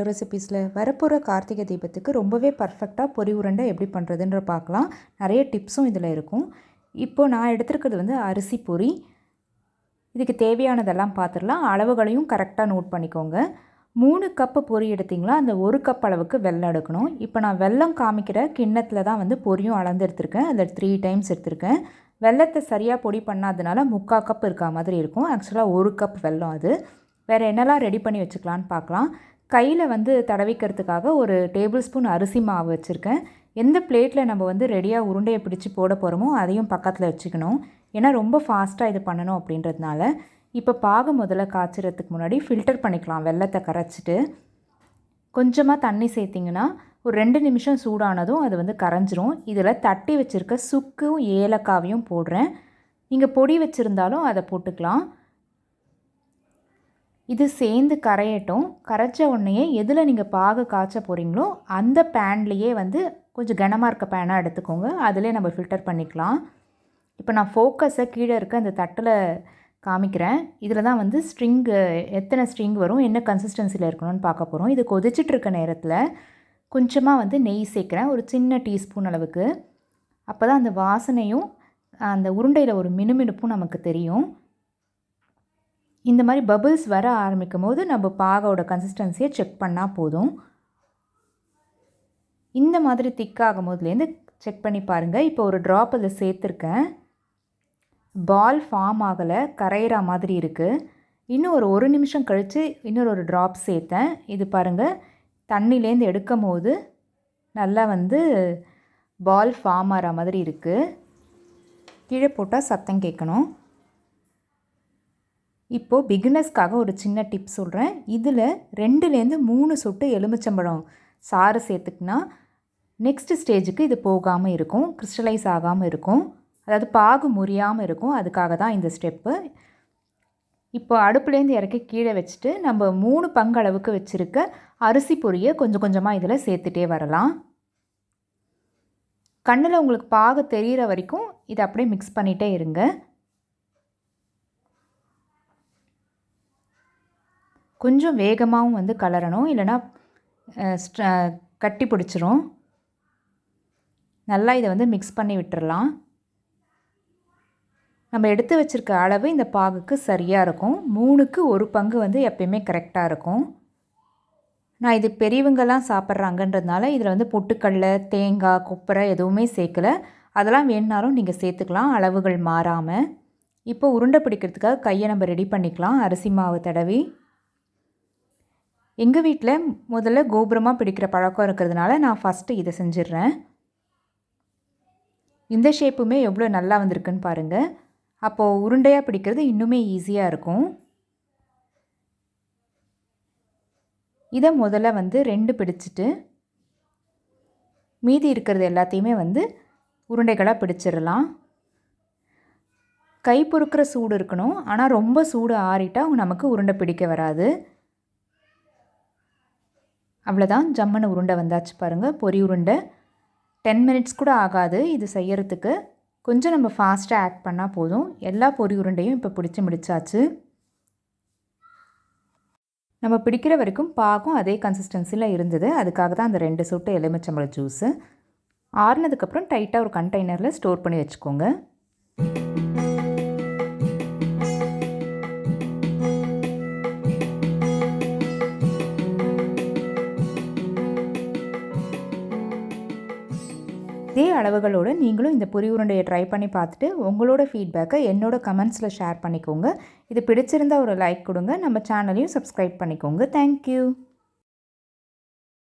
ரெசிபீஸில் வரப்போகிற கார்த்திகை தீபத்துக்கு ரொம்பவே பர்ஃபெக்டாக பொரி உருண்டை எப்படி பண்ணுறதுன்ற பார்க்கலாம். நிறைய டிப்ஸும் இதில் இருக்கும். இப்போது நான் எடுத்துருக்கிறது வந்து அரிசி பொரி. இதுக்கு தேவையானதெல்லாம் பார்த்துடலாம். அளவுகளையும் கரெக்டாக நோட் பண்ணிக்கோங்க. 3 கப்பு பொரி எடுத்திங்களா, அந்த 1 கப் அளவுக்கு வெல்லம் எடுக்கணும். இப்போ நான் வெல்லம் காமிக்கிற கிண்ணத்தில் தான் வந்து பொரியும் அளந்து எடுத்திருக்கேன். அதில் 3 டைம்ஸ் எடுத்திருக்கேன். வெல்லத்தை சரியாக பொடி பண்ணாதனால 3/4 கப் இருக்கா மாதிரி இருக்கும். ஆக்சுவலாக 1 கப் வெல்லம் அது. வேறு என்னெல்லாம் ரெடி பண்ணி வச்சுக்கலான்னு பார்க்கலாம். கையில் வந்து தடவிக்கிறதுக்காக ஒரு டேபிள் ஸ்பூன் அரிசி மாவு வச்சுருக்கேன். எந்த பிளேட்டில் நம்ம வந்து ரெடியாக உருண்டையை பிடிச்சி போட போகிறோமோ அதையும் பக்கத்தில் வச்சுக்கணும். ஏன்னா ரொம்ப ஃபாஸ்ட்டாக இது பண்ணணும் அப்படின்றதுனால. இப்போ பாகு முதல்ல காய்ச்சறதுக்கு முன்னாடி ஃபில்டர் பண்ணிக்கலாம். வெல்லத்தை கரைச்சிட்டு கொஞ்சமாக தண்ணி சேர்த்திங்கன்னா ஒரு 2 நிமிஷம் சூடானதும் அது வந்து கரைஞ்சிரும். இதில் தட்டி வச்சுருக்க சுக்கும் ஏலக்காவையும் போடுறேன். நீங்கள் பொடி வச்சுருந்தாலும் அதை போட்டுக்கலாம். இது சேர்ந்து கரையட்டும். கரைச்ச உடனேயே எதில் நீங்கள் பாகு காய்ச்ச போகிறீங்களோ அந்த பேன்லேயே வந்து கொஞ்சம் கனமாக இருக்க பேனாக எடுத்துக்கோங்க. அதிலே நம்ம ஃபில்டர் பண்ணிக்கலாம். இப்போ நான் ஃபோக்கஸை கீழே இருக்க அந்த தட்டில் காமிக்கிறேன். இதில் தான் வந்து எத்தனை ஸ்ட்ரிங் வரும், என்ன கன்சிஸ்டன்சியில் இருக்கணும்னு பார்க்க போகிறோம். இது கொதிச்சிட்ருக்க நேரத்தில் கொஞ்சமாக வந்து நெய் சேர்க்குறேன், ஒரு சின்ன டீஸ்பூன் அளவுக்கு. அப்போ தான் அந்த வாசனையும் அந்த உருண்டையில் ஒரு மினுமினுப்பும் நமக்கு தெரியும். இந்த மாதிரி பபிள்ஸ் வர ஆரம்பிக்கும் போது நம்ம பாகோட கன்சிஸ்டன்சியை செக் பண்ணால் போதும். இந்த மாதிரி திக்காகும் போதுலேருந்து செக் பண்ணி பாருங்கள். இப்போ ஒரு ட்ராப் அதில் சேர்த்துருக்கேன். பால் ஃபார்ம் ஆகலை, கரையிற மாதிரி இருக்குது. இன்னும் ஒரு நிமிஷம் கழித்து இன்னொரு ட்ராப் சேர்த்தேன். இது பாருங்கள், தண்ணிலேருந்து எடுக்கும் போது நல்லா வந்து பால் ஃபார்ம் ஆகிற மாதிரி இருக்குது. கீழே போட்டால் சத்தம் கேட்கணும். இப்போது பிகினர்ஸ்க்காக ஒரு சின்ன டிப் சொல்கிறேன். இதில் 2லேருந்து 3 சொட்டு எலுமிச்சம்பழம் சாறு சேர்த்துக்கினா நெக்ஸ்ட் ஸ்டேஜுக்கு இது போகாமல் இருக்கும், கிறிஸ்டலைஸ் ஆகாமல் இருக்கும். அதாவது பாகு முறியாமல் இருக்கும். அதுக்காக தான் இந்த ஸ்டெப்பு. இப்போ அடுப்புலேருந்து இறக்கி கீழே வச்சுட்டு நம்ம 3 பங்கு அளவுக்கு வச்சுருக்க அரிசி பொரியை கொஞ்சம் கொஞ்சமாக இதில் சேர்த்துட்டே வரலாம். கண்ணில் உங்களுக்கு பாகு தெரிகிற வரைக்கும் இதை அப்படியே மிக்ஸ் பண்ணிகிட்டே இருங்க. கொஞ்சம் வேகமாகவும் வந்து கலரணும், இல்லைனா கட்டி பிடிச்சிரும். நல்லா இதை வந்து மிக்ஸ் பண்ணி விட்டுறலாம். நம்ம எடுத்து வச்சுருக்க அளவு இந்த பாகுக்கு சரியாக இருக்கும். 3க்கு 1 பங்கு வந்து எப்பயுமே கரெக்டாக இருக்கும். நான் இது பெரியவங்கெல்லாம் சாப்பிட்றாங்கன்றதுனால இதில் வந்து பொட்டுக்கடலை, தேங்காய், கொப்பரை எதுவுமே சேர்க்கலை. அதெல்லாம் வேணுனாலும் நீங்கள் சேர்த்துக்கலாம், அளவுகள் மாறாமல். இப்போ உருண்டை பிடிக்கிறதுக்காக கையை நம்ம ரெடி பண்ணிக்கலாம். அரிசி மாவு தடவி. எங்கள் வீட்டில் முதல்ல கோபுரமாக பிடிக்கிற பழக்கம் இருக்கிறதுனால நான் ஃபஸ்ட்டு இதை செஞ்சிடுறேன். இந்த ஷேப்புமே எவ்வளோ நல்லா வந்திருக்குன்னு பாருங்கள். அப்போது உருண்டையாக பிடிக்கிறது இன்னுமே ஈஸியாக இருக்கும். இதை முதல்ல வந்து 2 பிடிச்சிட்டு மீதி இருக்கிறது எல்லாத்தையுமே வந்து உருண்டைகளாக பிடிச்சிடலாம். கை பொறுக்கிற சூடு இருக்கணும், ஆனால் ரொம்ப சூடு ஆறிட்டால் நமக்கு உருண்டை பிடிக்க வராது. அவ்வளோதான், ஜம்முன்னு உருண்டை வந்தாச்சு பாருங்கள். பொரி உருண்டை 10 மினிட்ஸ் கூட ஆகாது இது செய்யறதுக்கு. கொஞ்சம் நம்ம ஃபாஸ்ட்டாக ஆக்ட் பண்ணால் போதும். எல்லா பொரி உருண்டையும் இப்போ பிடிச்சி முடிச்சாச்சு. நம்ம பிடிக்கிற வரைக்கும் பாகும் அதே கன்சிஸ்டன்சியில் இருந்தது. அதுக்காக தான் அந்த 2 சொட்டு எலுமிச்சம்பழ ஜூஸு. ஆறுனதுக்கப்புறம் டைட்டாக ஒரு கண்டெய்னரில் ஸ்டோர் பண்ணி வச்சுக்கோங்க. இதே அளவுகளோடு நீங்களும் இந்த பொரி உருண்டையை ட்ரை பண்ணி பார்த்துட்டு உங்களோட ஃபீட்பேக்கை என்னோட கமெண்ட்ஸில் ஷேர் பண்ணிக்கோங்க. இது பிடிச்சிருந்தால் ஒரு லைக் கொடுங்க. நம்ம சேனலையும் சப்ஸ்கிரைப் பண்ணிக்கோங்க. தேங்க்யூ.